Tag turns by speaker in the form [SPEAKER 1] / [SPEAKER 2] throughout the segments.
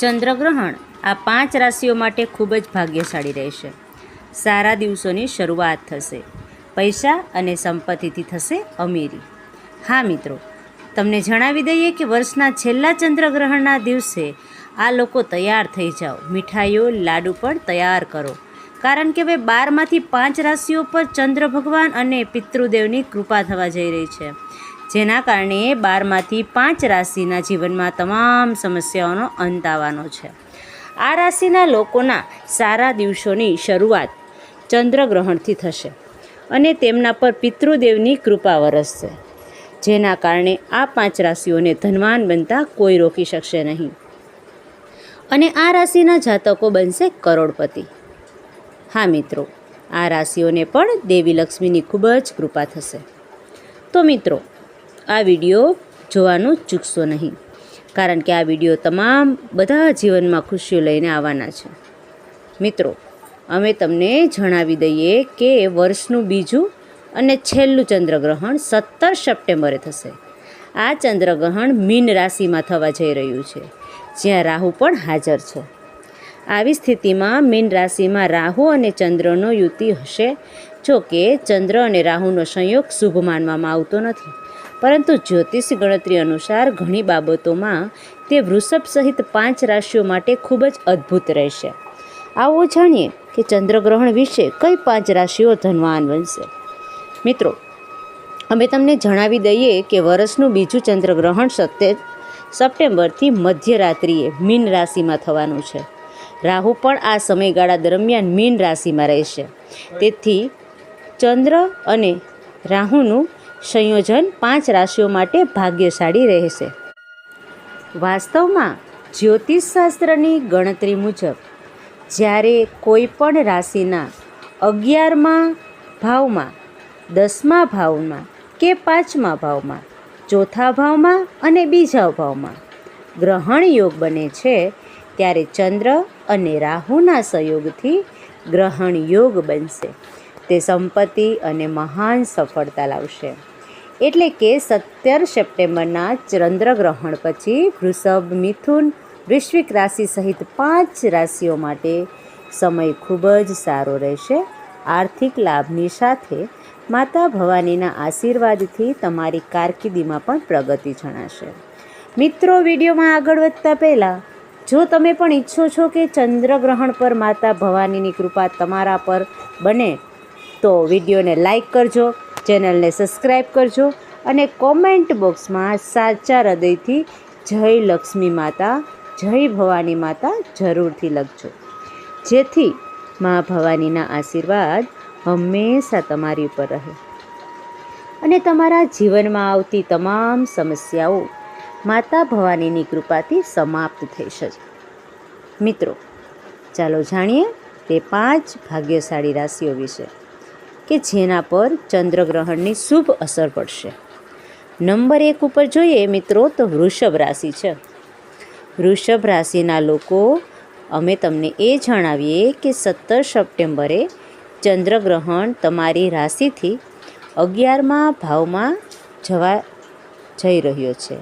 [SPEAKER 1] ચંદ્રગ્રહણ આ 5 રાશિઓ માટે ખૂબ જ ભાગ્યશાળી રહેશે. સારા દિવસોની શરૂઆત થશે. પૈસા અને સંપત્તિથી થશે અમીરી. હા મિત્રો, તમને જણાવી દઈએ કે વર્ષના છેલ્લા ચંદ્રગ્રહણના દિવસે આ લોકો તૈયાર થઈ જાઓ. મીઠાઈઓ, લાડુ પણ તૈયાર કરો, કારણ કે હવે 12માંથી 5 રાશિઓ પર ચંદ્ર ભગવાન અને પિતૃદેવની કૃપા થવા જઈ રહી છે, જેના કારણે 12માંથી 5 રાશિના જીવનમાં તમામ સમસ્યાઓનો અંત આવવાનો છે. આ રાશિના લોકોના સારા દિવસોની શરૂઆત ચંદ્રગ્રહણથી થશે અને તેમના પર પિતૃદેવની કૃપા વરસશે, જેના કારણે આ 5 રાશિઓને ધનવાન બનતા કોઈ રોકી શકશે નહીં અને આ રાશિના જાતકો બનશે કરોડપતિ. હા મિત્રો, આ રાશિઓને પણ દેવી લક્ષ્મીની ખૂબ જ કૃપા થશે. તો મિત્રો, આ વિડીયો જોવાનું ચૂકશો નહીં, કારણ કે આ વિડીયો તમામ બધા જીવનમાં ખુશીઓ લઈને આવવાના છે. મિત્રો, અમે તમને જણાવી દઈએ કે વર્ષનું બીજું અને છેલ્લું ચંદ્રગ્રહણ 17 સપ્ટેમ્બરે થશે. આ ચંદ્રગ્રહણ મીન રાશિમાં થવા જઈ રહ્યું છે, જ્યાં રાહુ પણ હાજર છે. આવી સ્થિતિમાં મીન રાશિમાં રાહુ અને ચંદ્રનો યુતિ હશે. જો કે ચંદ્ર અને રાહુનો સંયોગ શુભ માનવામાં આવતો નથી, પરંતુ જ્યોતિષ ગણતરી અનુસાર ઘણી બાબતોમાં તે વૃષભ સહિત 5 રાશિઓ માટે ખૂબ જ અદ્ભુત રહેશે. આવો જાણીએ કે ચંદ્રગ્રહણ વિશે કઈ 5 રાશિઓ ધનવાન બનશે. મિત્રો, અમે તમને જણાવી દઈએ કે વર્ષનું બીજું ચંદ્રગ્રહણ 17 સપ્ટેમ્બરથી મધ્યરાત્રિએ મીન રાશિમાં થવાનું છે. રાહુ પણ આ સમયગાળા દરમિયાન મીન રાશિમાં રહેશે. તેથી ચંદ્ર અને રાહુનું સંયોજન 5 રાશિઓ માટે ભાગ્યશાળી રહેશે. વાસ્તવમાં જ્યોતિષશાસ્ત્રની ગણતરી મુજબ જ્યારે કોઈ પણ રાશિના 11મા ભાવમાં, 10મા ભાવમાં કે 5મા ભાવમાં, 4થા ભાવમાં અને બીજા ભાવમાં ગ્રહણ યોગ બને છે, ત્યારે ચંદ્ર અને રાહુના સંયોગથી ગ્રહણ યોગ બનશે. તે સંપત્તિ અને મહાન સફળતા લાવશે. એટલે કે 17 સપ્ટેમ્બરના ચંદ્રગ્રહણ પછી વૃષભ, મિથુન, વૃશ્ચિક રાશિ સહિત 5 રાશિઓ માટે સમય ખૂબ જ સારો રહેશે. આર્થિક લાભની સાથે માતા ભવાનીના આશીર્વાદથી તમારી કારકિર્દીમાં પણ પ્રગતિ જણાશે. મિત્રો, વિડીયોમાં આગળ વધતા પહેલાં જો તમે પણ ઈચ્છો છો કે ચંદ્રગ્રહણ પર માતા ભવાનીની કૃપા તમારા પર બને, તો વિડીયોને લાઈક કરજો, ચેનલને સબસ્ક્રાઈબ કરજો અને કોમેન્ટ બોક્સમાં સાચા હૃદયથી જય લક્ષ્મી માતા, જય ભવાની માતા જરૂરથી લખજો, જેથી મા ભવાનીના આશીર્વાદ હંમેશા તમારી ઉપર રહે અને તમારા જીવનમાં આવતી તમામ સમસ્યાઓ માતા ભવાનીની કૃપાથી સમાપ્ત થઈ શકે. મિત્રો, ચાલો જાણીએ તે 5 ભાગ્યશાળી રાશિઓ વિશે કે જેના પર ચંદ્રગ્રહણની શુભ અસર પડશે. નંબર 1 ઉપર જોઈએ મિત્રો, તો વૃષભ રાશિ છે. વૃષભ રાશિના લોકો, અમે તમને એ જણાવીએ કે 17 સપ્ટેમ્બરે ચંદ્રગ્રહણ તમારી રાશિથી 11મા ભાવમાં જવા જઈ રહ્યો છે.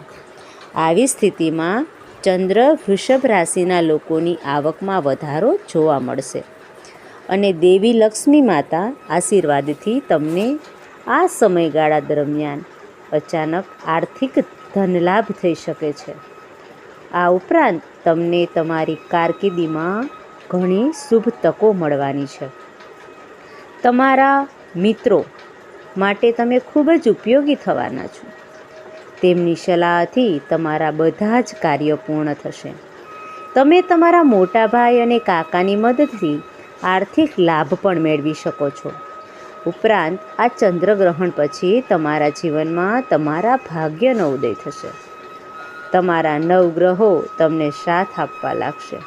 [SPEAKER 1] આવી સ્થિતિમાં ચંદ્ર વૃષભ રાશિના લોકોની આવકમાં વધારો જોવા મળશે અને દેવી લક્ષ્મી માતા આશીર્વાદથી તમને આ સમયગાળા દરમિયાન અચાનક આર્થિક ધનલાભ થઈ શકે છે. આ ઉપરાંત તમને તમારી કારકિર્દીમાં ઘણી શુભ તકો મળવાની છે. તમારા મિત્રો માટે તમે ખૂબ જ ઉપયોગી થવાના છો. તેમની સલાહથી તમારા બધા જ કાર્યો પૂર્ણ થશે. તમે તમારા મોટા ભાઈ અને કાકાની મદદથી આર્થિક લાભ પણ મેળવી શકો છો. ઉપરાંત આ ચંદ્રગ્રહણ પછી તમારા જીવનમાં તમારા ભાગ્યનો ઉદય થશે. તમારા નવગ્રહો તમને સાથ આપવા લાગશે.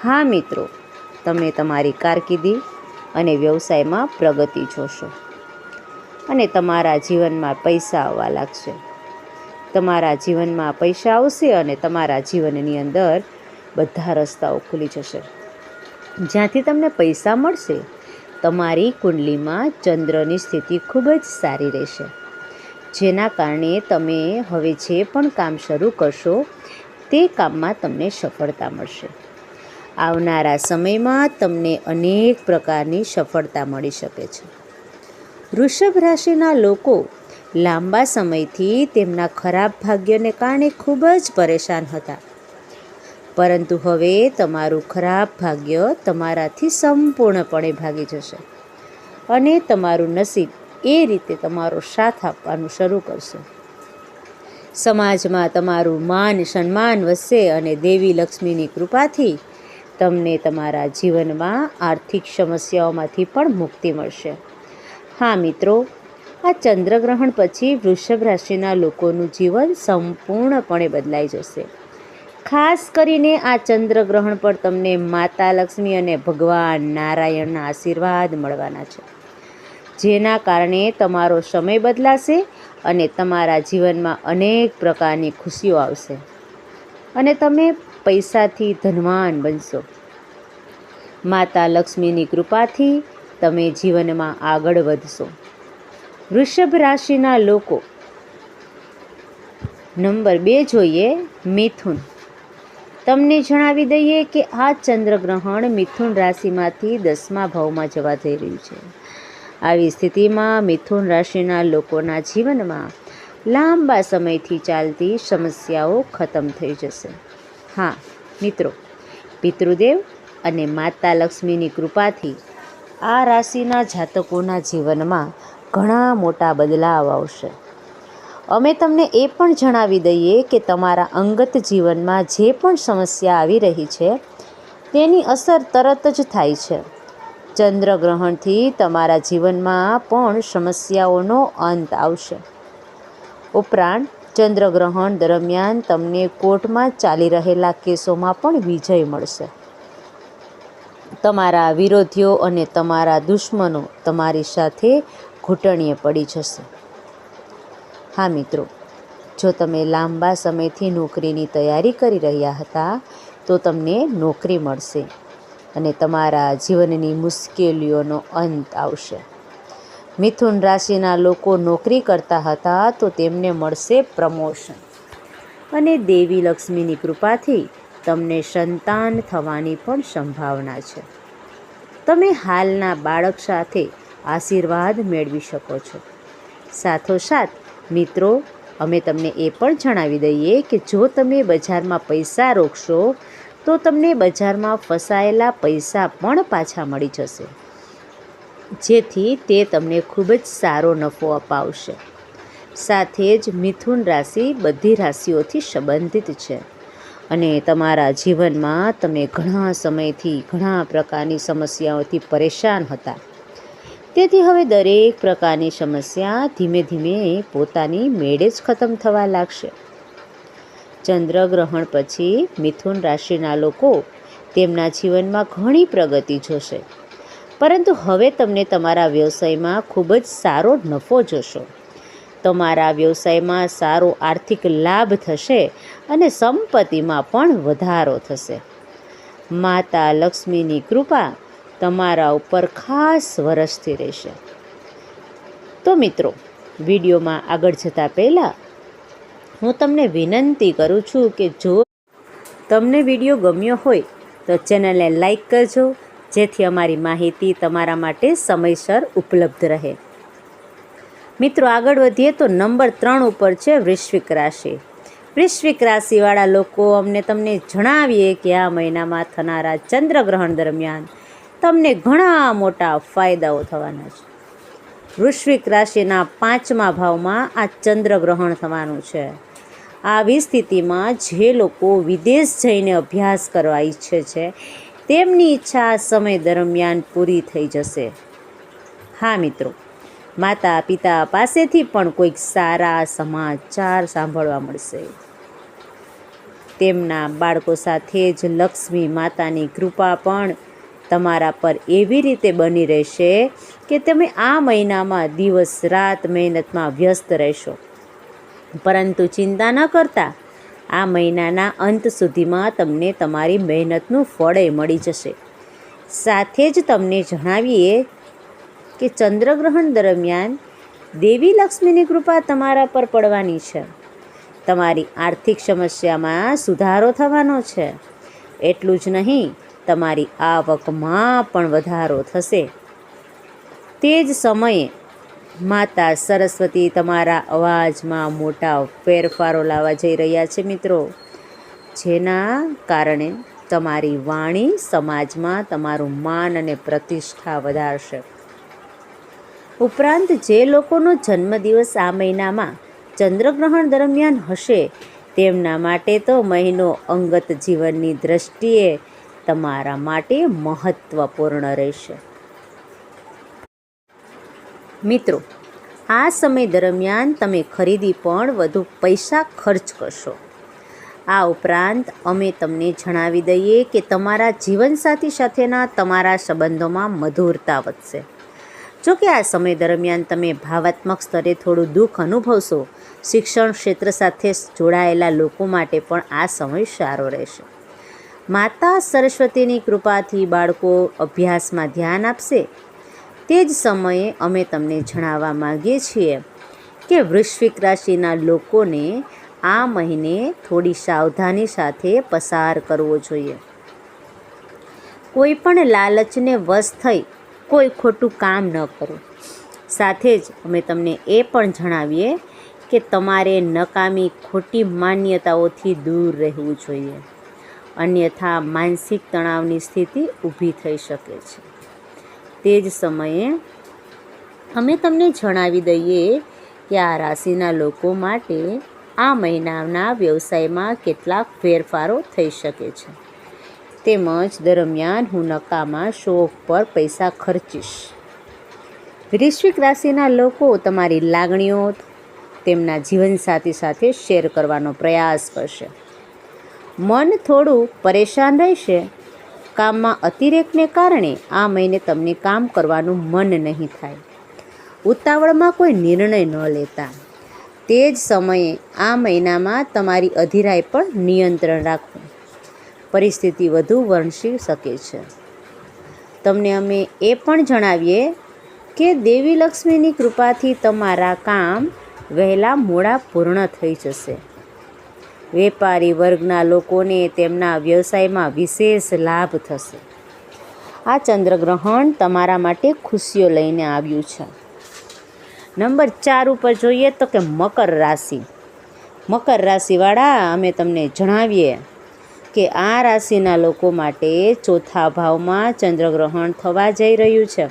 [SPEAKER 1] હા મિત્રો, તમે તમારી કારકિર્દી અને વ્યવસાયમાં પ્રગતિ જોશો અને તમારા જીવનમાં પૈસા આવવા લાગશે. તમારા જીવનમાં પૈસા આવશે અને તમારા જીવનની અંદર બધા રસ્તાઓ ખુલી જશે. જ્યાંથી તમને પૈસા મળશે, તમારી કુંડલીમાં ચંદ્રની સ્થિતિ ખૂબ જ સારી રહેશે, જેના કારણે તમે હવે જે પણ કામ શરૂ કરશો તે કામમાં તમને સફળતા મળશે. આવનારા સમયમાં તમને અનેક પ્રકારની સફળતા મળી શકે છે. વૃષભ રાશિના લોકો લાંબા સમયથી તેમના ખરાબ ભાગ્યને કારણે ખૂબ જ પરેશાન હતા, પરંતુ હવે તમારું ખરાબ ભાગ્ય તમારાથી સંપૂર્ણપણે ભાગી જશે અને તમારું નસીબ એ રીતે તમારો સાથ આપવાનું શરૂ કરશે. સમાજમાં તમારું માન સન્માન વધશે અને દેવી લક્ષ્મીની કૃપાથી તમને તમારા જીવનમાં આર્થિક સમસ્યાઓમાંથી પણ મુક્તિ મળશે. હા મિત્રો, આ ચંદ્રગ્રહણ પછી વૃષભ રાશિના લોકોનું જીવન સંપૂર્ણપણે બદલાઈ જશે. ખાસ કરીને આ ચંદ્રગ્રહણ પર તમને માતા લક્ષ્મી અને ભગવાન નારાયણના આશીર્વાદ મળવાના છે, જેના કારણે તમારો સમય બદલાશે અને તમારા જીવનમાં અનેક પ્રકારની ખુશીઓ આવશે અને તમે પૈસાથી ધનવાન બનશો. માતા લક્ષ્મીની કૃપાથી તમે જીવનમાં આગળ વધશો. વૃષભ રાશિના લોકો નંબર 2 જોઈએ, મિથુન. તમને જણાવી દઈએ કે આ ચંદ્રગ્રહણ મિથુન રાશિમાંથી 10મા ભાવમાં જવા જઈ રહ્યું છે. આવી સ્થિતિમાં મિથુન રાશિના લોકોના જીવનમાં લાંબા સમયથી ચાલતી સમસ્યાઓ ખતમ થઈ જશે. હા મિત્રો, પિતૃદેવ અને માતા લક્ષ્મીની કૃપાથી આ રાશિના જાતકોના જીવનમાં ઘણા મોટા બદલાવ આવશે. અમે તમને એ પણ જણાવી દઈએ કે તમારા અંગત જીવનમાં જે પણ સમસ્યા આવી રહી છે તેની અસર તરત જ થાય છે. ચંદ્રગ્રહણથી તમારા જીવનમાં પણ સમસ્યાઓનો અંત આવશે. ઉપરાંત ચંદ્રગ્રહણ દરમિયાન તમને કોર્ટમાં ચાલી રહેલા કેસોમાં પણ વિજય મળશે. તમારા વિરોધીઓ અને તમારા દુશ્મનો તમારી સાથે ઘૂંટણીએ પડી જશે. હા મિત્રો, જો તમે લાંબા સમયથી નોકરીની તૈયારી કરી રહ્યા હતા તો તમને નોકરી મળશે અને તમારા જીવનની મુશ્કેલીઓનો અંત આવશે. મિથુન રાશિના લોકો નોકરી કરતા હતા તો તેમને મળશે પ્રમોશન અને દેવી લક્ષ્મીની કૃપાથી તમને સંતાન થવાની પણ સંભાવના છે. તમે હાલના બાળક સાથે આશીર્વાદ મેળવી શકો છો. સાથોસાથ મિત્રો, અમે તમને એ પણ જણાવી દઈએ કે જો તમે બજારમાં પૈસા રોકશો તો તમને બજારમાં ફસાયેલા પૈસા પણ પાછા મળી જશે, જેથી તે તમને ખૂબ જ સારો નફો અપાવશે. સાથે જ મિથુન રાશિ બધી રાશિઓથી સંબંધિત છે અને તમારા જીવનમાં તમે ઘણા સમયથી ઘણા પ્રકારની સમસ્યાઓથી પરેશાન હતા. તેથી હવે દરેક પ્રકારની સમસ્યા ધીમે ધીમે પોતાની મેળે જ ખતમ થવા લાગશે. ચંદ્રગ્રહણ પછી મિથુન રાશિના લોકો તેમના જીવનમાં ઘણી પ્રગતિ જોશે, પરંતુ હવે તમને તમારા વ્યવસાયમાં ખૂબ જ સારો નફો જોશો. તમારા વ્યવસાયમાં સારો આર્થિક લાભ થશે અને સંપત્તિમાં પણ વધારો થશે. માતા લક્ષ્મીની કૃપા તમારા ઉપર ખાસ વરસતી રહેશે. તો મિત્રો, વિડીયોમાં આગળ જતાં પહેલાં હું તમને વિનંતી કરું છું કે જો તમને વિડીયો ગમ્યો હોય તો ચેનલને લાઈક કરજો, જેથી અમારી માહિતી તમારા માટે સમયસર ઉપલબ્ધ રહે. મિત્રો, આગળ વધીએ તો નંબર 3 ઉપર છે વૃશ્ચિક રાશિ. વૃશ્ચિક રાશિવાળા લોકો અમને તમને જણાવીએ કે આ મહિનામાં થનારા ચંદ્રગ્રહણ દરમિયાન તમને ઘણા મોટા ફાયદાઓ થવાના છે. વૃશ્ચિક રાશિના 5મા ભાવમાં આ ચંદ્રગ્રહણ થવાનું છે. આવી સ્થિતિમાં જે લોકો વિદેશ જઈને અભ્યાસ કરવા ઈચ્છે છે તેમની ઈચ્છા આ સમય દરમિયાન પૂરી થઈ જશે. હા મિત્રો, માતા પિતા પાસેથી પણ કોઈક સારા સમાચાર સાંભળવા મળશે. તેમના બાળકો સાથે જ લક્ષ્મી માતાની કૃપા પણ તમારા પર એવી રીતે બની રહેશે કે તમે આ મહિનામાં દિવસ રાત મહેનતમાં વ્યસ્ત રહેશો. પરંતુ ચિંતા ન કરતા, આ મહિનાના અંત સુધીમાં તમને તમારી મહેનતનું ફળ મળી જશે. સાથે જ તમને જણાવીએ કે ચંદ્રગ્રહણ દરમિયાન દેવી લક્ષ્મીની કૃપા તમારા પર પડવાની છે. તમારી આર્થિક સમસ્યામાં સુધારો થવાનો છે. એટલું જ નહીં, તમારી આવકમાં પણ વધારો થશે. તે જ સમયે માતા સરસ્વતી તમારા અવાજમાં મોટા ફેરફારો લાવવા જઈ રહ્યા છે મિત્રો, જેના કારણે તમારી વાણી સમાજમાં તમારું માન અને પ્રતિષ્ઠા વધારશે. ઉપરાંત જે લોકોનો જન્મદિવસ આ મહિનામાં ચંદ્રગ્રહણ દરમિયાન હશે, તેમના માટે તો મહિનો અંગત જીવનની દૃષ્ટિએ તમારા માટે મહત્વપૂર્ણ રહેશે. મિત્રો, આ સમય દરમિયાન તમે ખરીદી પણ વધુ પૈસા ખર્ચ કરશો. આ ઉપરાંત અમે તમને જણાવી દઈએ કે તમારા જીવનસાથી સાથેના તમારા સંબંધોમાં મધુરતા વધશે. જો કે આ સમય દરમિયાન તમે ભાવાત્મક સ્તરે થોડું દુઃખ અનુભવશો. શિક્ષણ ક્ષેત્ર સાથે જોડાયેલા લોકો માટે પણ આ સમય સારો રહેશે. માતા સરસ્વતીની કૃપાથી બાળકો અભ્યાસમાં ધ્યાન આપશે. તે જ સમયે અમે તમને જણાવવા માગીએ છીએ કે વૃશ્ચિક રાશિના લોકોને આ મહિને થોડી સાવધાની સાથે પસાર કરવો જોઈએ. કોઈ પણ લાલચને વશ થઈ કોઈ ખોટું કામ ન કરો. સાથે જ અમે તમને એ પણ જણાવીએ કે તમારે નકામી ખોટી માન્યતાઓથી દૂર રહેવું જોઈએ, અન્યથા માનસિક તણાવની સ્થિતિ ઊભી થઈ શકે છે. તે જ સમયે અમે તમને જણાવી દઈએ કે આ રાશિના લોકો માટે આ મહિનાના વ્યવસાયમાં કેટલાક ફેરફારો થઈ શકે છે. તેમજ દરમિયાન હું નકામા શોખ પર પૈસા ખર્ચીશ. વૃશ્ચિક રાશિના લોકો તમારી લાગણીઓ તેમના જીવનસાથી સાથે શેર કરવાનો પ્રયાસ કરશે. મન થોડું પરેશાન રહેશે. કામમાં અતિરેકને કારણે આ મહિને તમને કામ કરવાનું મન નહીં થાય. ઉતાવળમાં કોઈ નિર્ણય ન લેતા. તે જ સમયે આ મહિનામાં તમારી અધીરાઈ પર નિયંત્રણ રાખવું. પરિસ્થિતિ વધુ વણસી શકે છે. તમને અમે એ પણ જણાવીએ કે દેવી લક્ષ્મીની કૃપાથી તમારા કામ વહેલા મોડા પૂર્ણ થઈ જશે. વેપારી વર્ગના લોકોને તેમના વ્યવસાયમાં વિશેષ લાભ થશે. આ ચંદ્રગ્રહણ તમારા માટે ખુશીઓ લઈને આવ્યું છે. નંબર 4 ઉપર જોઈએ તો કે મકર રાશિ. મકર રાશિવાળા અમે તમને જણાવીએ કે આ રાશિના લોકો માટે ચોથા ભાવમાં ચંદ્રગ્રહણ થવા જઈ રહ્યું છે.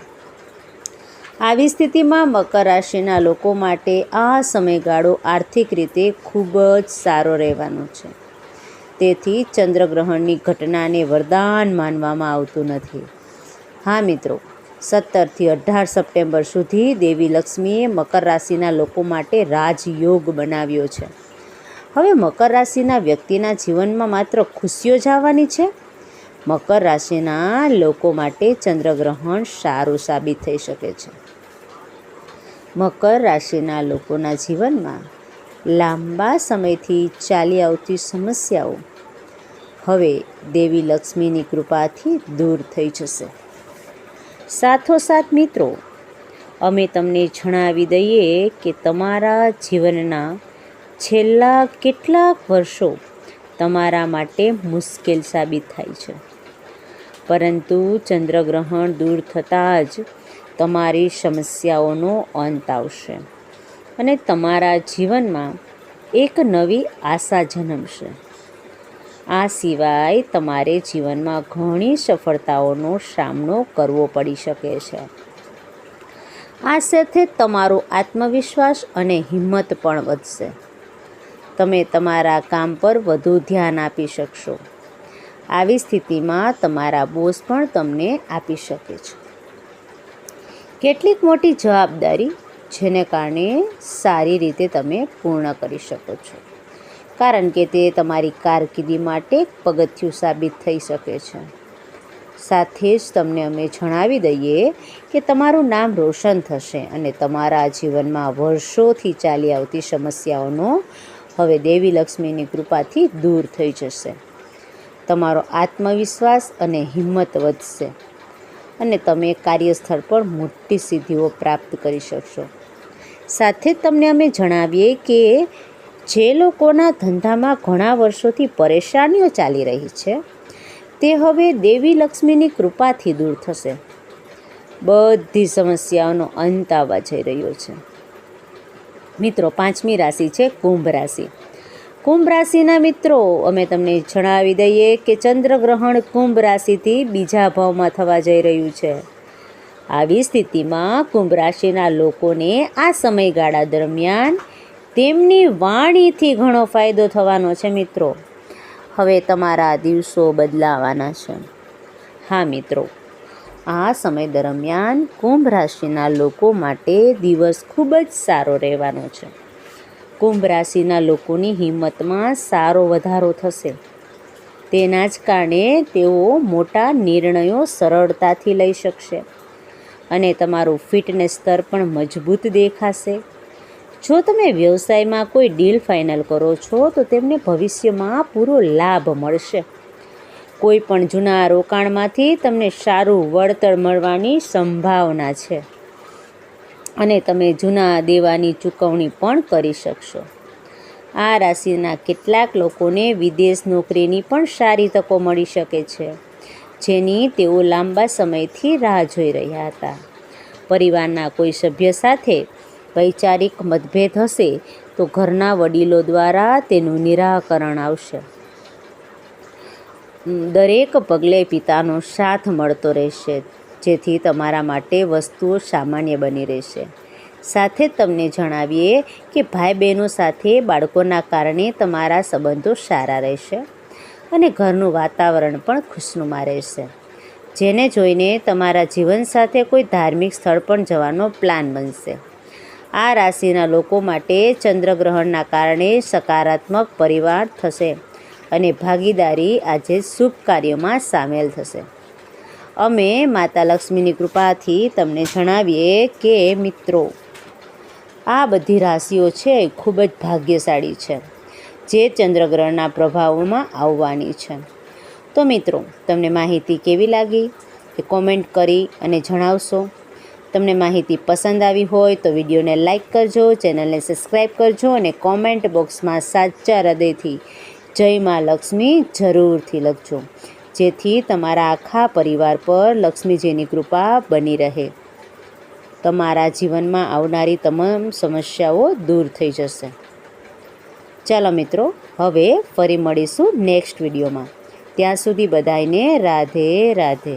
[SPEAKER 1] આવી સ્થિતિમાં મકર રાશિના લોકો માટે આ સમયગાળો આર્થિક રીતે ખૂબ જ સારો રહેવાનો છે. તેથી ચંદ્રગ્રહણની ઘટનાને વરદાન માનવામાં આવતું નથી. હા મિત્રો, 17 થી 18 સપ્ટેમ્બર સુધી દેવી લક્ષ્મીએ મકર રાશિના લોકો માટે રાજયોગ બનાવ્યો છે. હવે મકર રાશિના વ્યક્તિના જીવનમાં માત્ર ખુશીઓ જ આવવાની છે. મકર રાશિના લોકો માટે ચંદ્રગ્રહણ સારું સાબિત થઈ શકે છે. મકર રાશિના લોકોના જીવનમાં લાંબા સમયથી ચાલી આવતી સમસ્યાઓ હવે દેવી લક્ષ્મીની કૃપાથી દૂર થઈ જશે. સાથોસાથ મિત્રો, અમે તમને જણાવી દઈએ કે તમારા જીવનના છેલ્લા કેટલાક વર્ષો તમારા માટે મુશ્કેલ સાબિત થાય છે. પરંતુ ચંદ્રગ્રહણ દૂર થતાં જ તમારી સમસ્યાઓનો અંત આવશે અને તમારા જીવનમાં એક નવી આશા જન્મશે. આ સિવાય તમારે જીવનમાં ઘણી સફળતાઓનો સામનો કરવો પડી શકે છે. આ સાથે તમારો આત્મવિશ્વાસ અને હિંમત પણ વધશે. તમે તમારા કામ પર વધુ ધ્યાન આપી શકશો. આવી સ્થિતિમાં તમારા બોસ પણ તમને આપી શકે છે કેટલીક મોટી જવાબદારી, જેને કારણે સારી રીતે તમે પૂર્ણ કરી શકો છો, કારણ કે તે તમારી કારકિર્દી માટે પગથિયું સાબિત થઈ શકે છે. સાથે જ તમને અમે જણાવી દઈએ કે તમારું નામ રોશન થશે અને તમારા જીવનમાં વર્ષોથી ચાલી આવતી સમસ્યાઓનો હવે દેવી લક્ષ્મીની કૃપાથી દૂર થઈ જશે. તમારો આત્મવિશ્વાસ અને હિંમત વધશે અને તમે કાર્યસ્થળ પર મોટી સિદ્ધિઓ પ્રાપ્ત કરી શકશો. સાથે જ તમને અમે જણાવીએ કે જે લોકોના ધંધામાં ઘણા વર્ષોથી પરેશાનીઓ ચાલી રહી છે તે હવે દેવી લક્ષ્મીની કૃપાથી દૂર થશે. બધી સમસ્યાઓનો અંત આવવા જઈ રહ્યો છે. મિત્રો, 5મી રાશિ છે કુંભ રાશિ. કુંભ રાશિના મિત્રો, અમે તમને જણાવી દઈએ કે ચંદ્રગ્રહણ કુંભ રાશિથી બીજા ભાવમાં થવા જઈ રહ્યું છે. આવી સ્થિતિમાં કુંભ રાશિના લોકોને આ સમયગાળા દરમિયાન તેમની વાણીથી ઘણો ફાયદો થવાનો છે. મિત્રો, હવે તમારા દિવસો બદલાવાના છે. હા મિત્રો, આ સમય દરમિયાન કુંભ રાશિના લોકો માટે દિવસ ખૂબ જ સારો રહેવાનો છે. કુંભ રાશિના લોકોની હિંમતમાં સારો વધારો થશે. તેના જ કારણે તેઓ મોટા નિર્ણયો સરળતાથી લઈ શકશે અને તમારું ફિટનેસ સ્તર પણ મજબૂત દેખાશે. જો તમે વ્યવસાયમાં કોઈ ડીલ ફાઇનલ કરો છો તો તેમને ભવિષ્યમાં પૂરો લાભ મળશે. કોઈ પણ જૂના રોકાણમાંથી તમને સારું વળતર મળવાની સંભાવના છે અને તમે જૂના દેવાની ચૂકવણી પણ કરી શકશો. આ રાશિના કેટલાક લોકોને વિદેશ નોકરીની પણ સારી તકો મળી શકે છે, જેની તેઓ લાંબા સમયથી રાહ જોઈ રહ્યા હતા. પરિવારના કોઈ સભ્ય સાથે વૈચારિક મતભેદ હશે તો ઘરના વડીલો દ્વારા તેનું નિરાકરણ આવશે. દરેક પગલે પિતાનો સાથ મળતો રહેશે, જેથી તમારા માટે વસ્તુઓ સામાન્ય બની રહેશે. સાથે જ તમને જણાવીએ કે ભાઈ બહેનો સાથે બાળકોના કારણે તમારા સંબંધો સારા રહેશે અને ઘરનું વાતાવરણ પણ ખુશનુમા રહેશે. જેને જોઈને તમારા જીવન સાથે કોઈ ધાર્મિક સ્થળ પણ જવાનો પ્લાન બનશે. આ રાશિના લોકો માટે ચંદ્રગ્રહણના કારણે સકારાત્મક પરિવાર થશે અને ભાગીદારી આજે શુભ કાર્યોમાં સામેલ થશે. અમે માતા લક્ષ્મીની કૃપાથી તમને જણાવીએ કે મિત્રો, આ બધી રાશિઓ છે ખૂબ જ ભાગ્યશાળી છે, જે ચંદ્રગ્રહણના પ્રભાવોમાં આવવાની છે. તો મિત્રો, તમને માહિતી કેવી લાગી એ કોમેન્ટ કરી અને જણાવશો. તમને માહિતી પસંદ આવી હોય તો વિડીયોને લાઇક કરજો, ચેનલને સબસ્ક્રાઈબ કરજો અને કોમેન્ટ બોક્સમાં સાચા હૃદયથી જય મા લક્ષ્મી જરૂરથી લખજો, જેથી તમારા આખા પરિવાર પર લક્ષ્મીજીની કૃપા બની રહે. તમારા જીવનમાં આવનારી તમામ સમસ્યાઓ દૂર થઈ જશે. ચાલો મિત્રો, હવે ફરી મળીશું નેક્સ્ટ વિડીયોમાં. ત્યાં સુધી બધાને રાધે રાધે.